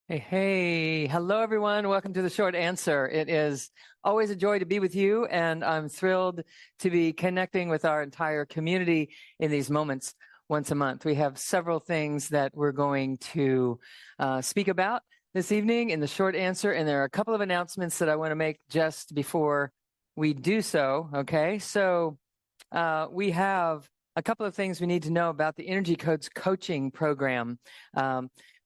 Hey, hello everyone. Welcome to the short answer. It is always a joy to be with you, and I'm thrilled to be connecting with our entire community in these moments once a month. We have several things that we're going to speak about this evening in the short answer, and there are a couple of announcements that I want to make just before we do so. Okay, so we have a couple of things we need to know about the Energy Codes coaching program.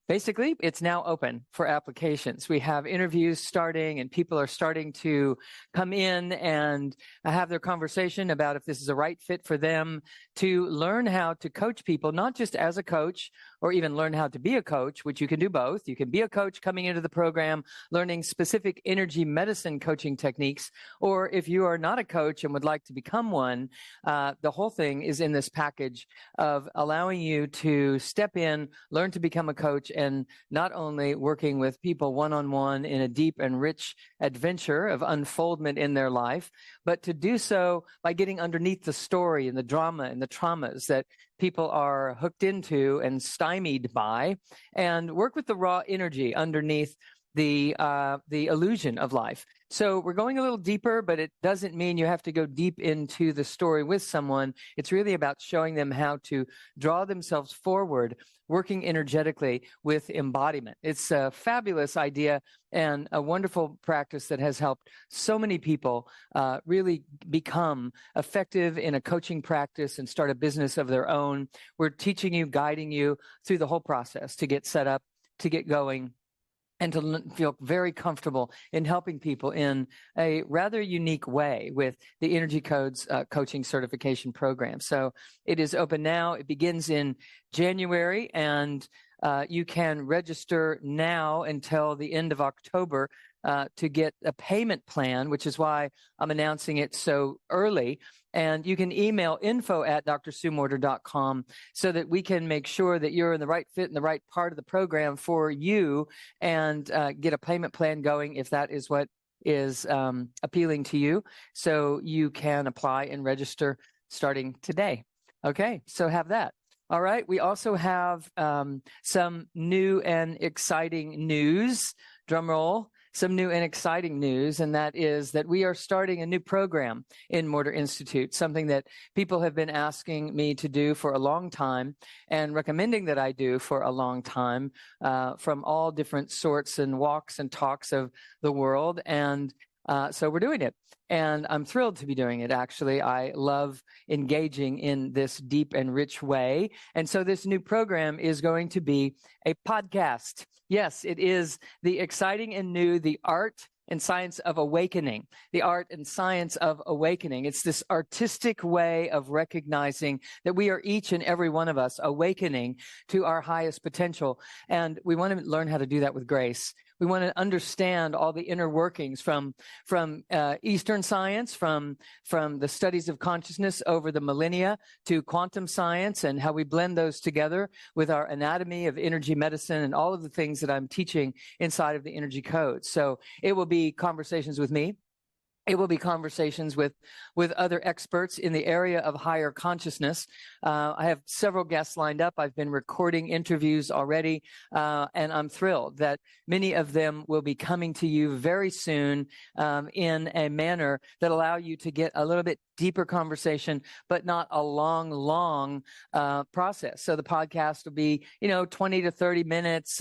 Basically, it's now open for applications. We have interviews starting, and people are starting to come in and have their conversation about if this is a right fit for them to learn how to coach people, not just as a coach or even learn how to be a coach, which you can do both. You can be a coach coming into the program, learning specific energy medicine coaching techniques, or if you are not a coach and would like to become one, the whole thing is in this package of allowing you to step in, learn to become a coach, and not only working with people one-on-one in a deep and rich adventure of unfoldment in their life, but to do so by getting underneath the story and the drama and the traumas that people are hooked into and stymied by, and work with the raw energy underneath the illusion of life. So we're going a little deeper, but it doesn't mean you have to go deep into the story with someone. It's really about showing them how to draw themselves forward, working energetically with embodiment. It's a fabulous idea and a wonderful practice that has helped so many people really become effective in a coaching practice and start a business of their own. We're teaching you, guiding you through the whole process to get set up, to get going, and to feel very comfortable in helping people in a rather unique way with the Energy Codes coaching certification program. So it is open now. It begins in January, and you can register now until the end of October to get a payment plan, which is why I'm announcing it so early. And you can email info@drsumorter.com so that we can make sure that you're in the right fit in the right part of the program for you, and get a payment plan going if that is what is appealing to you. So you can apply and register starting today. Okay, so have that. All right, we also have some new and exciting news. Drum roll. Some new and exciting news, and that is that we are starting a new program in Morter Institute, something that people have been asking me to do for a long time and recommending that I do for a long time, from all different sorts and walks and talks of the world. And so we're doing it, and I'm thrilled to be doing it, actually. I love engaging in this deep and rich way. And so this new program is going to be a podcast. Yes, it is the exciting and new, the art and science of awakening, the art and science of awakening. It's this artistic way of recognizing that we are each and every one of us awakening to our highest potential. And we want to learn how to do that with grace. We want to understand all the inner workings from Eastern science, from the studies of consciousness over the millennia, to quantum science and how we blend those together with our anatomy of energy medicine and all of the things that I'm teaching inside of the Energy Codes. So it will be conversations with me. It will be conversations with other experts in the area of higher consciousness. I have several guests lined up. I've been recording interviews already, and I'm thrilled that many of them will be coming to you very soon in a manner that allow you to get a little bit deeper conversation, but not a long process. So the podcast will be, 20 to 30 minutes,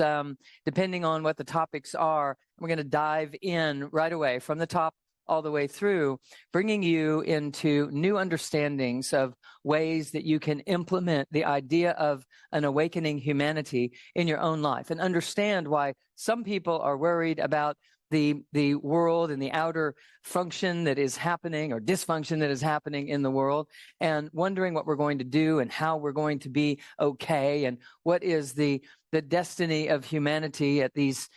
depending on what the topics are. We're going to dive in right away from the top all the way through, bringing you into new understandings of ways that you can implement the idea of an awakening humanity in your own life, and understand why some people are worried about the world and the outer function that is happening, or dysfunction that is happening in the world, and wondering what we're going to do and how we're going to be okay, and what is the destiny of humanity at these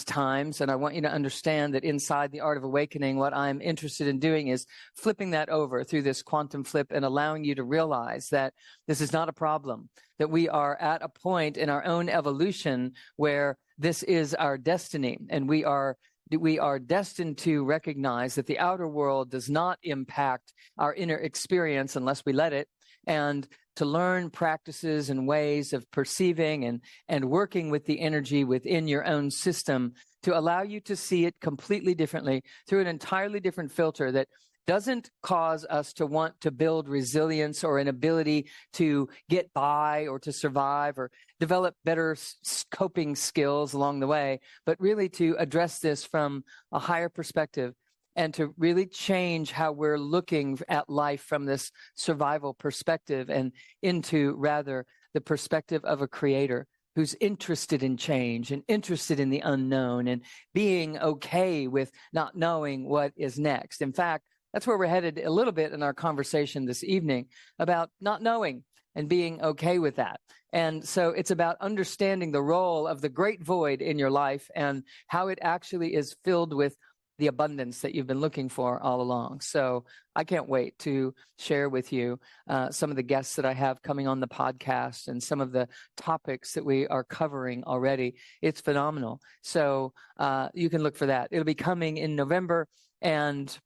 times. And I want you to understand that inside the art of awakening, what I'm interested in doing is flipping that over through this quantum flip and allowing you to realize that this is not a problem, that we are at a point in our own evolution where this is our destiny, and we are destined to recognize that the outer world does not impact our inner experience unless we let it. And to learn practices and ways of perceiving and working with the energy within your own system to allow you to see it completely differently through an entirely different filter that doesn't cause us to want to build resilience or an ability to get by or to survive or develop better coping skills along the way, but really to address this from a higher perspective and to really change how we're looking at life from this survival perspective and into rather the perspective of a creator who's interested in change and interested in the unknown and being okay with not knowing what is next. In fact, that's where we're headed a little bit in our conversation this evening about not knowing and being okay with that. And so it's about understanding the role of the great void in your life and how it actually is filled with the abundance that you've been looking for all along. So I can't wait to share with you some of the guests that I have coming on the podcast and some of the topics that we are covering already. It's phenomenal. So you can look for that. It'll be coming in November, and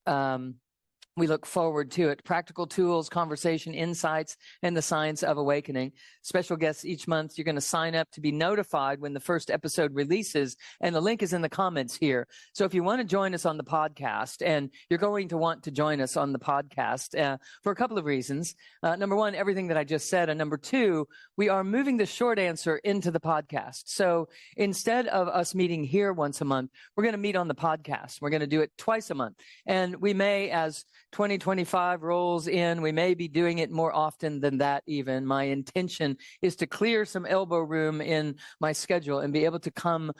we look forward to it. Practical tools, conversation, insights, and the science of awakening. Special guests each month. You're going to sign up to be notified when the first episode releases, and the link is in the comments here. So if you want to join us on the podcast, and you're going to want to join us on the podcast for a couple of reasons. Number one, everything that I just said. And number two, we are moving the short answer into the podcast. So instead of us meeting here once a month, we're going to meet on the podcast. We're going to do it twice a month. And we may, as 2025 rolls in, we may be doing it more often than that even. My intention is to clear some elbow room in my schedule and be able to come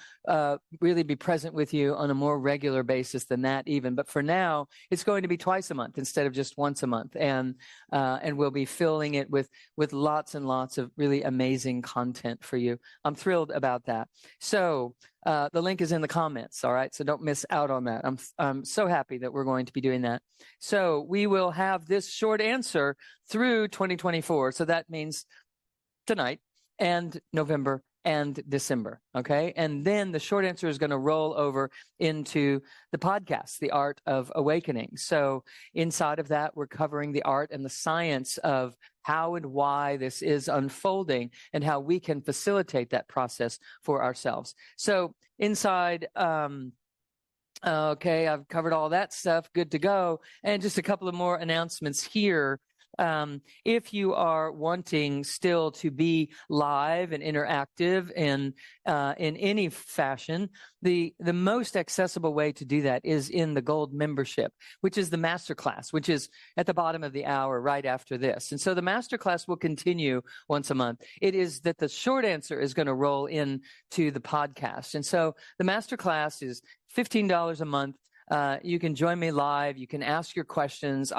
really be present with you on a more regular basis than that even. But for now, it's going to be twice a month instead of just once a month. And we'll be filling it with lots and lots of really amazing content for you. I'm thrilled about that. So the link is in the comments, all right? So don't miss out on that. I'm so happy that we're going to be doing that. So we will have this short answer through 2024. So that means tonight and November and December, okay? And then the short answer is going to roll over into the podcast, The Art of Awakening. So inside of that, we're covering the art and the science of how and why this is unfolding and how we can facilitate that process for ourselves. So inside, okay, I've covered all that stuff, good to go. And just a couple of more announcements here. If you are wanting still to be live and interactive in any fashion, the most accessible way to do that is in the Gold membership, which is the masterclass, which is at the bottom of the hour right after this. And so the masterclass will continue once a month. It is that the short answer is going to roll in to the podcast. And so the masterclass is $15 a month. You can join me live. You can ask your questions.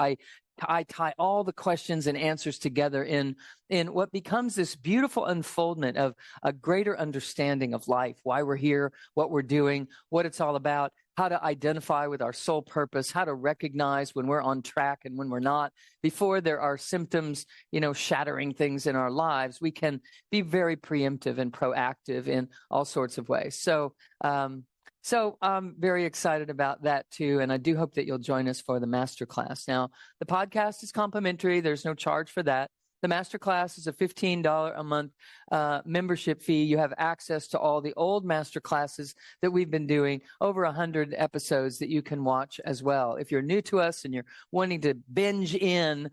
I tie all the questions and answers together in what becomes this beautiful unfoldment of a greater understanding of life, why we're here, what we're doing, what it's all about, how to identify with our soul purpose, how to recognize when we're on track and when we're not. Before there are symptoms, shattering things in our lives, we can be very preemptive and proactive in all sorts of ways. So I'm very excited about that too, and I do hope that you'll join us for the masterclass. Now, the podcast is complimentary. There's no charge for that. The masterclass is a $15 a month membership fee. You have access to all the old masterclasses that we've been doing, over 100 episodes that you can watch as well. If you're new to us and you're wanting to binge in,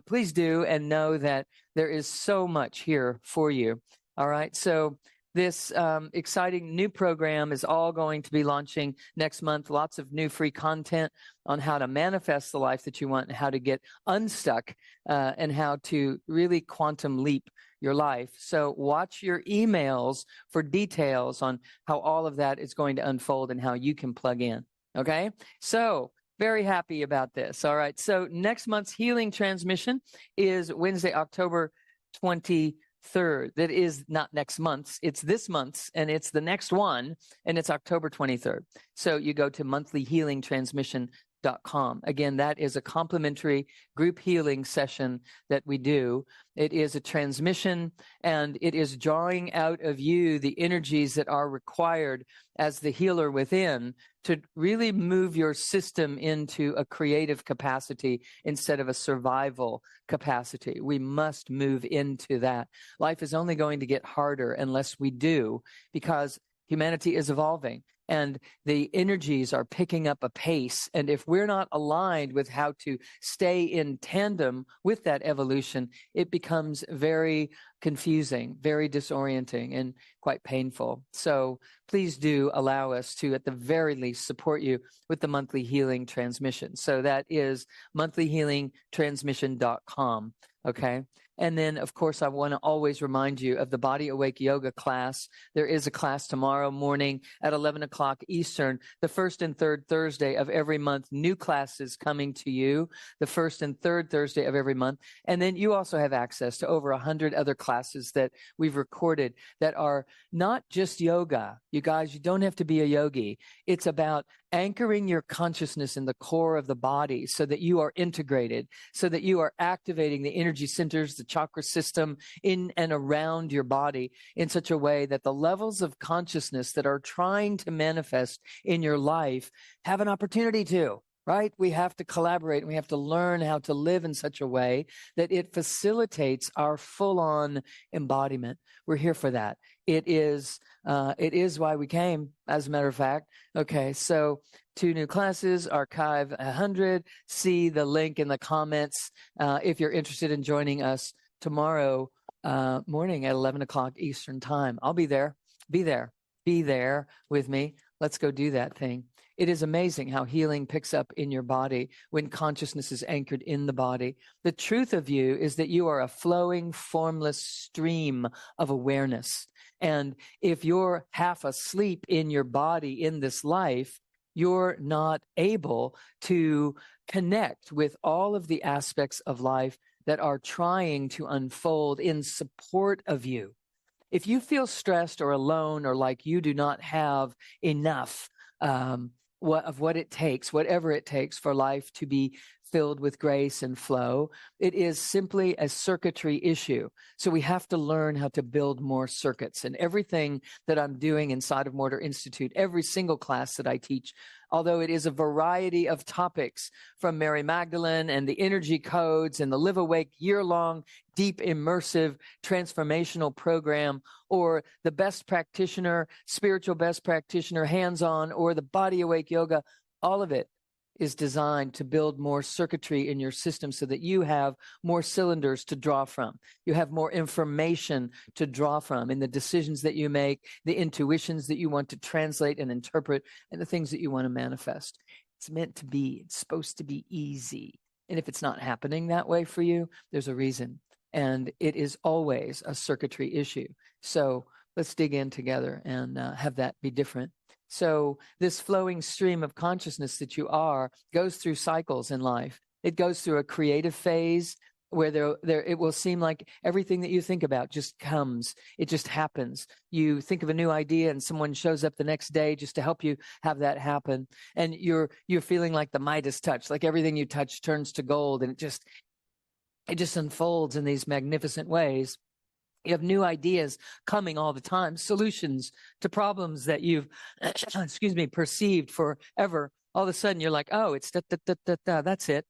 please do, and know that there is so much here for you. All right, so this exciting new program is all going to be launching next month. Lots of new free content on how to manifest the life that you want and how to get unstuck and how to really quantum leap your life. So watch your emails for details on how all of that is going to unfold and how you can plug in. Okay? So very happy about this. All right. So next month's healing transmission is Wednesday, October 23rd. That is not next month's, it's this month's, and it's the next one, and it's October 23rd. So you go to monthlyhealingtransmission.com transmission.com. Again, that is a complimentary group healing session that we do. It is a transmission, and it is drawing out of you the energies that are required as the healer within to really move your system into a creative capacity instead of a survival capacity. We must move into that. Life is only going to get harder unless we do, because humanity is evolving and the energies are picking up a pace. And if we're not aligned with how to stay in tandem with that evolution, it becomes very confusing, very disorienting, and quite painful. So please do allow us to, at the very least, support you with the monthly healing transmission. So that is monthlyhealingtransmission.com. Okay. And then, of course, I want to always remind you of the Body Awake Yoga class. There is a class tomorrow morning at 11 o'clock Eastern, the first and third Thursday of every month. New classes coming to you the first and third Thursday of every month. And then you also have access to over 100 other classes that we've recorded that are not just yoga. You guys, you don't have to be a yogi. It's about anchoring your consciousness in the core of the body so that you are integrated, so that you are activating the energy centers, the chakra system in and around your body in such a way that the levels of consciousness that are trying to manifest in your life have an opportunity to. Right? We have to collaborate and we have to learn how to live in such a way that it facilitates our full-on embodiment. We're here for that. It is why we came, as a matter of fact. Okay, so 2 new classes, archive 100. See the link in the comments if you're interested in joining us tomorrow morning at 11 o'clock Eastern time. I'll be there. Be there with me. Let's go do that thing. It is amazing how healing picks up in your body when consciousness is anchored in the body. The truth of you is that you are a flowing, formless stream of awareness. And if you're half asleep in your body in this life, you're not able to connect with all of the aspects of life that are trying to unfold in support of you. If you feel stressed or alone or like you do not have enough what it takes, whatever it takes for life to be filled with grace and flow, it is simply a circuitry issue. So we have to learn how to build more circuits. And everything that I'm doing inside of Mortar Institute, every single class that I teach, although it is a variety of topics from Mary Magdalene and the energy codes and the Live Awake year-long, deep, immersive, transformational program, or the best practitioner, spiritual best practitioner, hands-on, or the Body Awake Yoga, all of it is designed to build more circuitry in your system so that you have more cylinders to draw from. You have more information to draw from in the decisions that you make, the intuitions that you want to translate and interpret, and the things that you want to manifest. It's meant to be. It's supposed to be easy. And if it's not happening that way for you, there's a reason. And it is always a circuitry issue. So let's dig in together and have that be different. So this flowing stream of consciousness that you are goes through cycles in life. It goes through a creative phase where it will seem like everything that you think about just comes. It just happens. You think of a new idea and someone shows up the next day just to help you have that happen. And you're feeling like the Midas touch, like everything you touch turns to gold, and it just unfolds in these magnificent ways. You have new ideas coming all the time, solutions to problems that you've, perceived forever. All of a sudden, you're like, oh, it's that's it.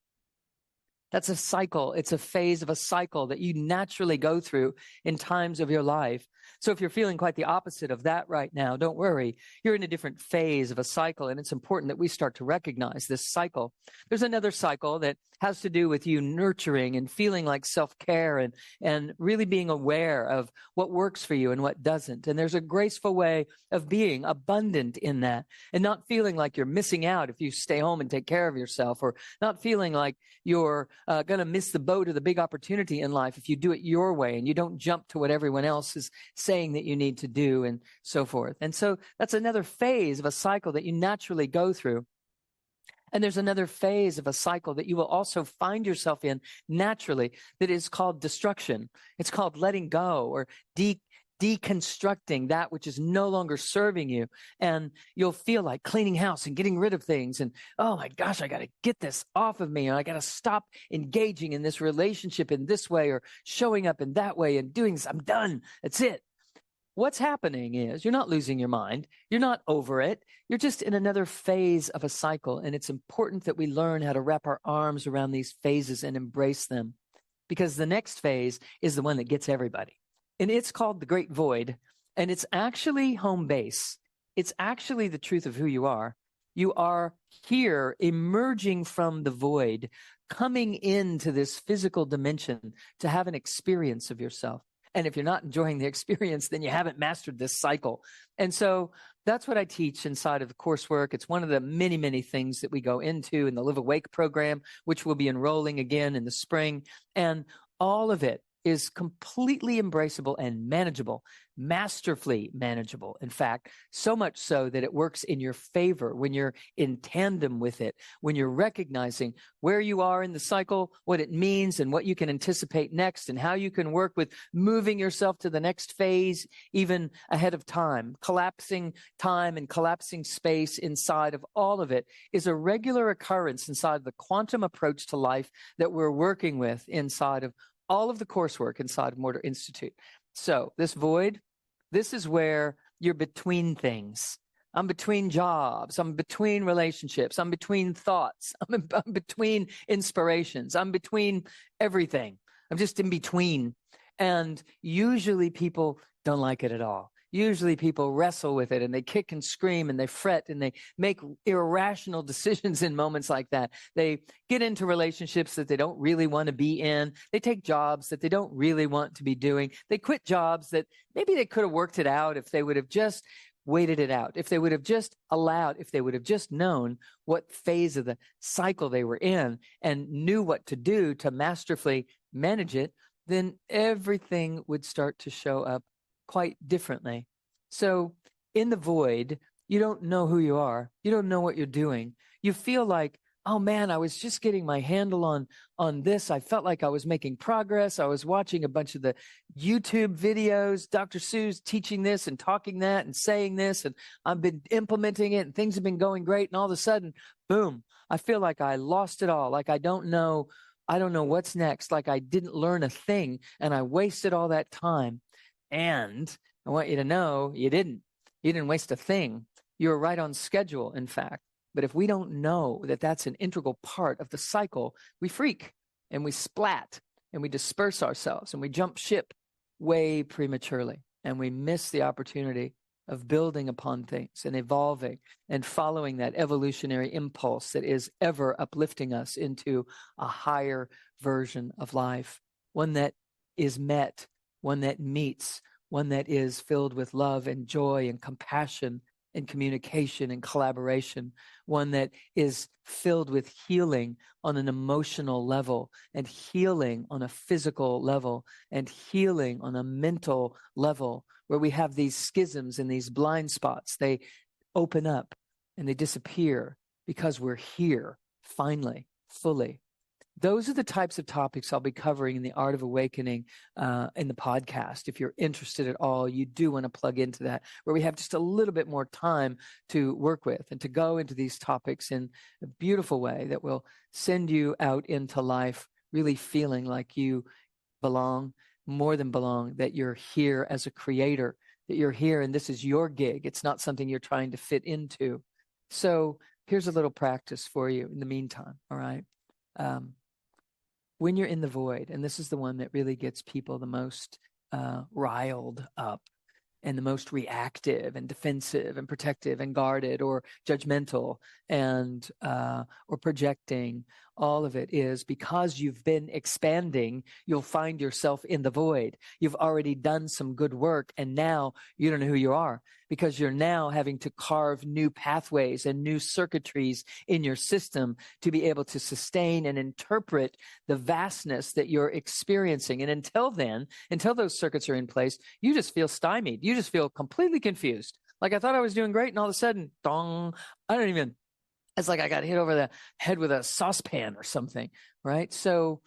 That's a cycle. It's a phase of a cycle that you naturally go through in times of your life. So if you're feeling quite the opposite of that right now, don't worry. You're in a different phase of a cycle, and it's important that we start to recognize this cycle. There's another cycle that has to do with you nurturing and feeling like self-care and really being aware of what works for you and what doesn't. And there's a graceful way of being abundant in that and not feeling like you're missing out if you stay home and take care of yourself, or not feeling like you're going to miss the boat or the big opportunity in life if you do it your way and you don't jump to what everyone else is saying that you need to do and so forth. And so that's another phase of a cycle that you naturally go through. And there's another phase of a cycle that you will also find yourself in naturally that is called destruction. It's called letting go or deconstructing that which is no longer serving you. And you'll feel like cleaning house and getting rid of things. And, oh my gosh, I got to get this off of me. And I got to stop engaging in this relationship in this way or showing up in that way and doing this. I'm done. That's it. What's happening is you're not losing your mind. You're not over it. You're just in another phase of a cycle. And it's important that we learn how to wrap our arms around these phases and embrace them, because the next phase is the one that gets everybody. And it's called the Great Void. And it's actually home base. It's actually the truth of who you are. You are here emerging from the void, coming into this physical dimension to have an experience of yourself. And if you're not enjoying the experience, then you haven't mastered this cycle. And so that's what I teach inside of the coursework. It's one of the many, many things that we go into in the Live Awake program, which we'll be enrolling again in the spring. And all of it is completely embraceable and manageable, masterfully manageable. In fact, so much so that it works in your favor when you're in tandem with it, when you're recognizing where you are in the cycle, what it means, and what you can anticipate next, and how you can work with moving yourself to the next phase even ahead of time. Collapsing time and collapsing space inside of all of it is a regular occurrence inside of the quantum approach to life that we're working with inside of all of the coursework inside of Mortar Institute. So this void, this is where you're between things. I'm between jobs. I'm between relationships. I'm between thoughts. I'm between inspirations. I'm between everything. I'm just in between. And usually people don't like it at all. Usually people wrestle with it and they kick and scream and they fret and they make irrational decisions in moments like that. They get into relationships that they don't really want to be in. They take jobs that they don't really want to be doing. They quit jobs that maybe they could have worked it out if they would have just waited it out, if they would have just allowed, if they would have just known what phase of the cycle they were in and knew what to do to masterfully manage it, then everything would start to show up quite differently. So in the void, you don't know who you are. You don't know what you're doing. You feel like, oh man, I was just getting my handle on this. I felt like I was making progress. I was watching a bunch of the YouTube videos, Dr. Sue's teaching this and talking that and saying this, and I've been implementing it and things have been going great. And all of a sudden, boom, I feel like I lost it all. Like I don't know what's next. Like I didn't learn a thing and I wasted all that time. And I want you to know you didn't waste a thing. You were right on schedule, in fact. But if we don't know that that's an integral part of the cycle, we freak and we splat and we disperse ourselves and we jump ship way prematurely. And we miss the opportunity of building upon things and evolving and following that evolutionary impulse that is ever uplifting us into a higher version of life, one that is met, one that meets, one that is filled with love and joy and compassion and communication and collaboration, one that is filled with healing on an emotional level and healing on a physical level and healing on a mental level, where we have these schisms and these blind spots. They open up and they disappear because we're here finally, fully. Those are the types of topics I'll be covering in the Art of Awakening in the podcast. If you're interested at all, you do want to plug into that, where we have just a little bit more time to work with and to go into these topics in a beautiful way that will send you out into life really feeling like you belong, more than belong, that you're here as a creator, that you're here and this is your gig. It's not something you're trying to fit into. So here's a little practice for you in the meantime, all right? When you're in the void, and this is the one that really gets people the most riled up and the most reactive and defensive and protective and guarded or judgmental and or projecting, all of it is because you've been expanding, you'll find yourself in the void. You've already done some good work and now you don't know who you are, because you're now having to carve new pathways and new circuitries in your system to be able to sustain and interpret the vastness that you're experiencing. And until then, until those circuits are in place, you just feel stymied. You just feel completely confused. Like I thought I was doing great and all of a sudden, dong, it's like I got hit over the head with a saucepan or something, right? So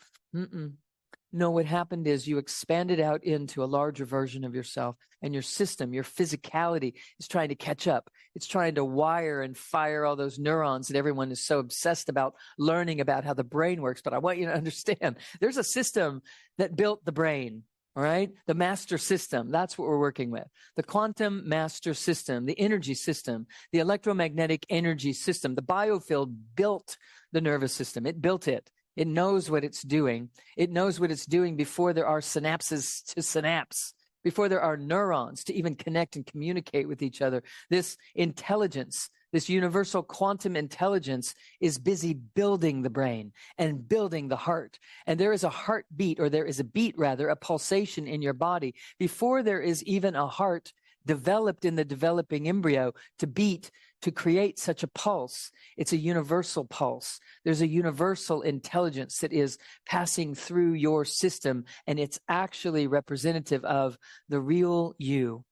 No, what happened is you expanded out into a larger version of yourself, and your system, your physicality is trying to catch up. It's trying to wire and fire all those neurons that everyone is so obsessed about learning about how the brain works. But I want you to understand there's a system that built the brain. All right. The master system. That's what we're working with. The quantum master system, the energy system, the electromagnetic energy system. The biofield built the nervous system. It built it. It knows what it's doing. It knows what it's doing before there are synapses to synapse, before there are neurons to even connect and communicate with each other. This intelligence, this universal quantum intelligence is busy building the brain and building the heart. And there is a heartbeat, or there is a beat rather, a pulsation in your body before there is even a heart developed in the developing embryo to beat, to create such a pulse. It's a universal pulse. There's a universal intelligence that is passing through your system, and it's actually representative of the real you.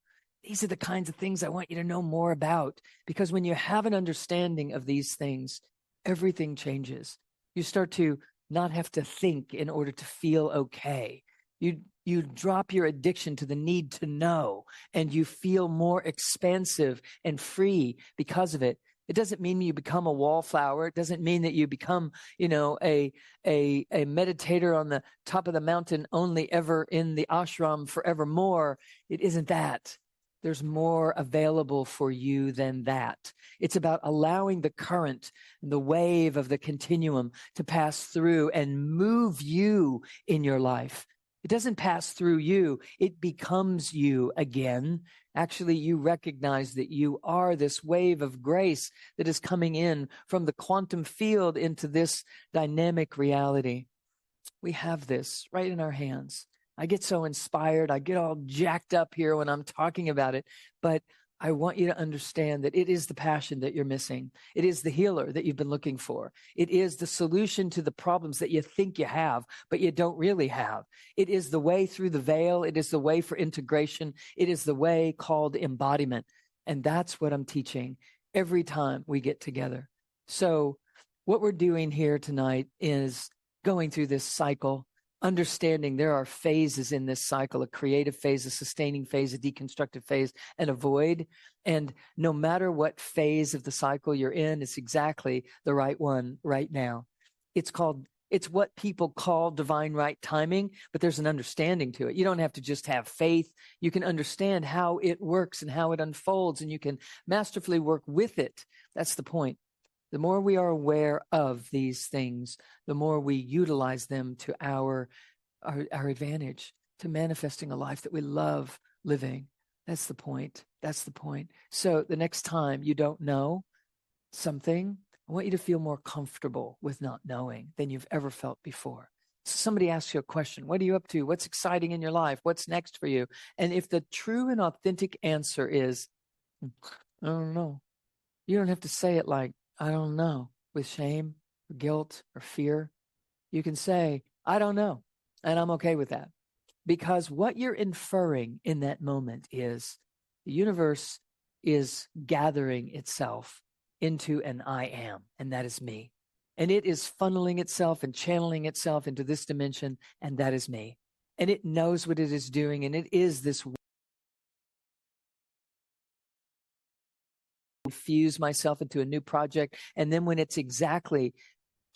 These are the kinds of things I want you to know more about, because when you have an understanding of these things, everything changes. You start to not have to think in order to feel okay. You drop your addiction to the need to know, and you feel more expansive and free because of it. It doesn't mean you become a wallflower. It doesn't mean that you become, a meditator on the top of the mountain, only ever in the ashram forevermore. It isn't that. There's more available for you than that. It's about allowing the current, the wave of the continuum to pass through and move you in your life. It doesn't pass through you. It becomes you again. Actually, you recognize that you are this wave of grace that is coming in from the quantum field into this dynamic reality. We have this right in our hands. I get so inspired. I get all jacked up here when I'm talking about it, but I want you to understand that it is the passion that you're missing. It is the healer that you've been looking for. It is the solution to the problems that you think you have, but you don't really have. It is the way through the veil. It is the way for integration. It is the way called embodiment. And that's what I'm teaching every time we get together. So what we're doing here tonight is going through this cycle, understanding there are phases in this cycle: a creative phase, a sustaining phase, a deconstructive phase, and a void. And no matter what phase of the cycle you're in, it's exactly the right one right now. It's what people call divine right timing, but there's an understanding to it. You don't have to just have faith. You can understand how it works and how it unfolds, and you can masterfully work with it. That's the point. The more we are aware of these things, the more we utilize them to our advantage, to manifesting a life that we love living. That's the point. That's the point. So the next time you don't know something, I want you to feel more comfortable with not knowing than you've ever felt before. So somebody asks you a question: what are you up to? What's exciting in your life? What's next for you? And if the true and authentic answer is, I don't know, you don't have to say it like, I don't know, with shame or guilt or fear. You can say, I don't know, and I'm okay with that. Because what you're inferring in that moment is the universe is gathering itself into an I am, and that is me. And it is funneling itself and channeling itself into this dimension, and that is me. And it knows what it is doing, and it is this infuse myself into a new project. And then when it's exactly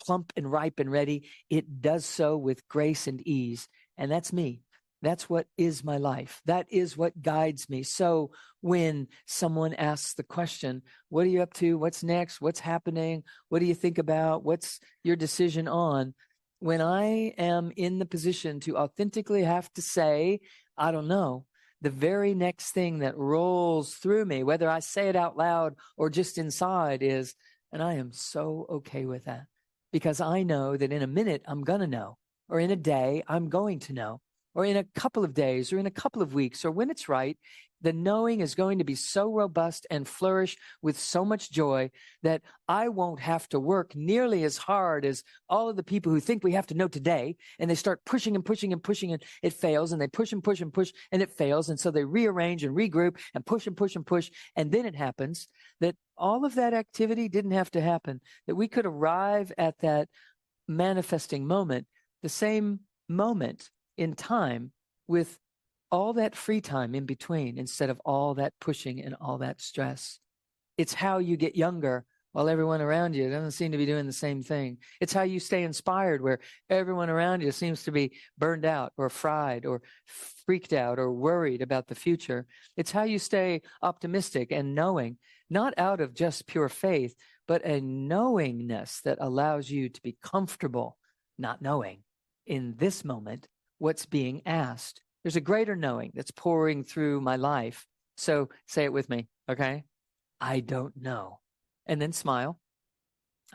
plump and ripe and ready, it does so with grace and ease. And that's me. That's what is my life. That is what guides me. So when someone asks the question, what are you up to? What's next? What's happening? What do you think about? What's your decision on? When I am in the position to authentically have to say, I don't know, the very next thing that rolls through me, whether I say it out loud or just inside, is, and I am so okay with that, because I know that in a minute I'm going to know, or in a day I'm going to know, or in a couple of days, or in a couple of weeks, or when it's right. The knowing is going to be so robust and flourish with so much joy that I won't have to work nearly as hard as all of the people who think we have to know today, and they start pushing and pushing and pushing, and it fails, and they push and push and push, and it fails, and so they rearrange and regroup and push and push and push, and then it happens that all of that activity didn't have to happen, that we could arrive at that manifesting moment the same moment in time with all that free time in between instead of all that pushing and all that stress. It's how you get younger while everyone around you doesn't seem to be doing the same thing. It's how you stay inspired where everyone around you seems to be burned out or fried or freaked out or worried about the future. It's how you stay optimistic and knowing, not out of just pure faith, but a knowingness that allows you to be comfortable not knowing in this moment what's being asked. There's a greater knowing that's pouring through my life. So say it with me, okay? I don't know. And then smile.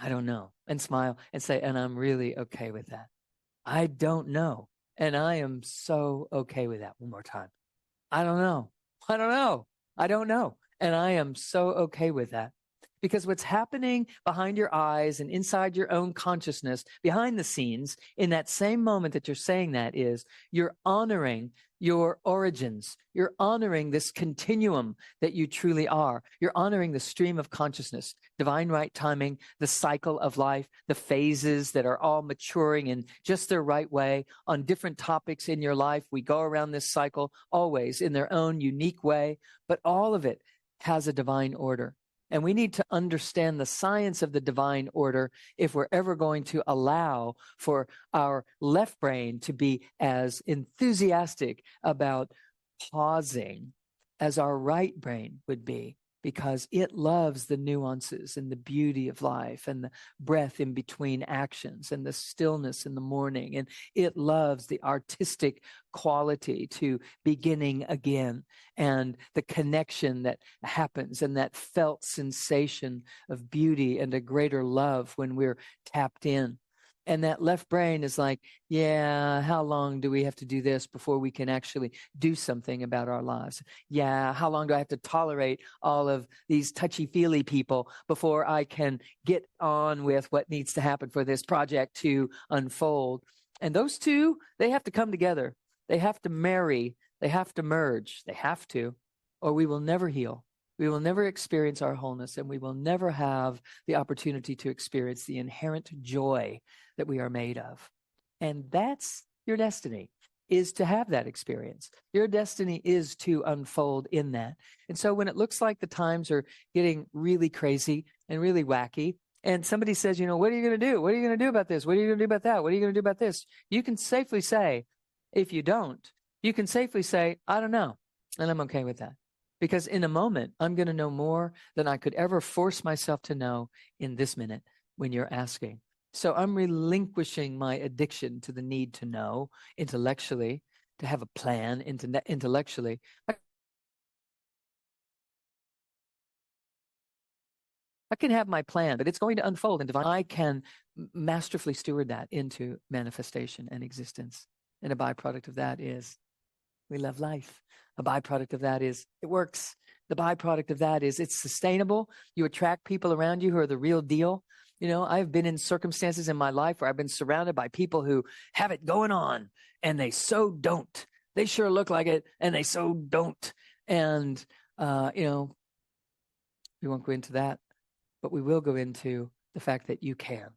I don't know. And smile and say, and I'm really okay with that. I don't know. And I am so okay with that. One more time. I don't know. I don't know. I don't know. And I am so okay with that. Because what's happening behind your eyes and inside your own consciousness, behind the scenes, in that same moment that you're saying that is, you're honoring your origins. You're honoring this continuum that you truly are. You're honoring the stream of consciousness, divine right timing, the cycle of life, the phases that are all maturing in just their right way on different topics in your life. We go around this cycle always in their own unique way, but all of it has a divine order. And we need to understand the science of the divine order if we're ever going to allow for our left brain to be as enthusiastic about pausing as our right brain would be, because it loves the nuances and the beauty of life and the breath in between actions and the stillness in the morning. And it loves the artistic quality to beginning again and the connection that happens and that felt sensation of beauty and a greater love when we're tapped in. And that left brain is like, yeah, how long do we have to do this before we can actually do something about our lives? Yeah, how long do I have to tolerate all of these touchy-feely people before I can get on with what needs to happen for this project to unfold? And those two, they have to come together. They have to marry. They have to merge. They have to, or we will never heal. We will never experience our wholeness, and we will never have the opportunity to experience the inherent joy that we are made of. And that's your destiny, is to have that experience. Your destiny is to unfold in that. And so when it looks like the times are getting really crazy and really wacky, and somebody says, you know, what are you going to do? What are you going to do about this? What are you going to do about that? What are you going to do about this? You can safely say, if you don't, you can safely say, I don't know. And I'm okay with that. Because in a moment, I'm going to know more than I could ever force myself to know in this minute when you're asking. So I'm relinquishing my addiction to the need to know intellectually, to have a plan intellectually. I can have my plan, but it's going to unfold in divine. I can masterfully steward that into manifestation and existence. And a byproduct of that is we love life. A byproduct of that is it works. The byproduct of that is it's sustainable. You attract people around you who are the real deal. You know, I've been in circumstances in my life where I've been surrounded by people who have it going on and they so don't. They sure look like it and they so don't. And, you know, we won't go into that, but we will go into the fact that you can.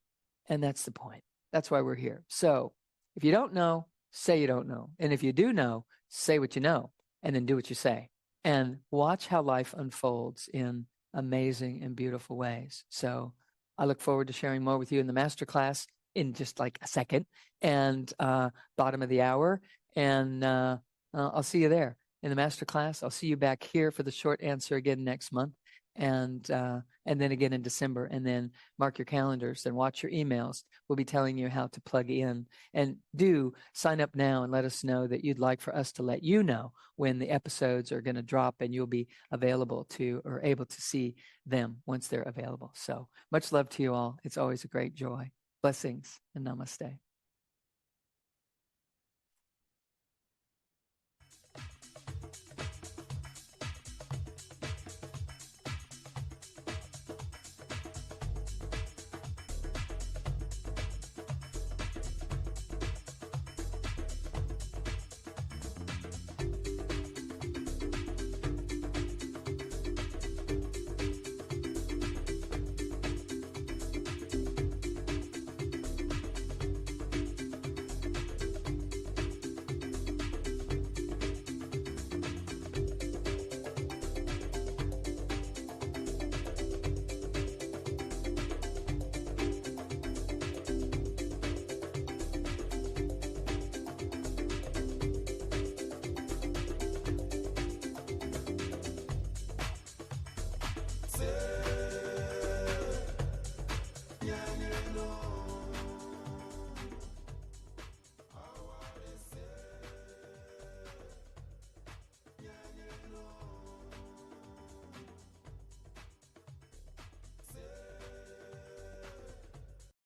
And that's the point. That's why we're here. So if you don't know, say you don't know. And if you do know, say what you know. And then do what you say, and watch how life unfolds in amazing and beautiful ways. So I look forward to sharing more with you in the masterclass in just like a second, and bottom of the hour. And I'll see you there in the masterclass. I'll see you back here for the short answer again next month. And then again in December, and then mark your calendars and watch your emails. We'll be telling you how to plug in, and do sign up now and let us know that you'd like for us to let you know when the episodes are going to drop, and you'll be available to or able to see them once they're available. So much love to you all. It's always a great joy. Blessings and namaste.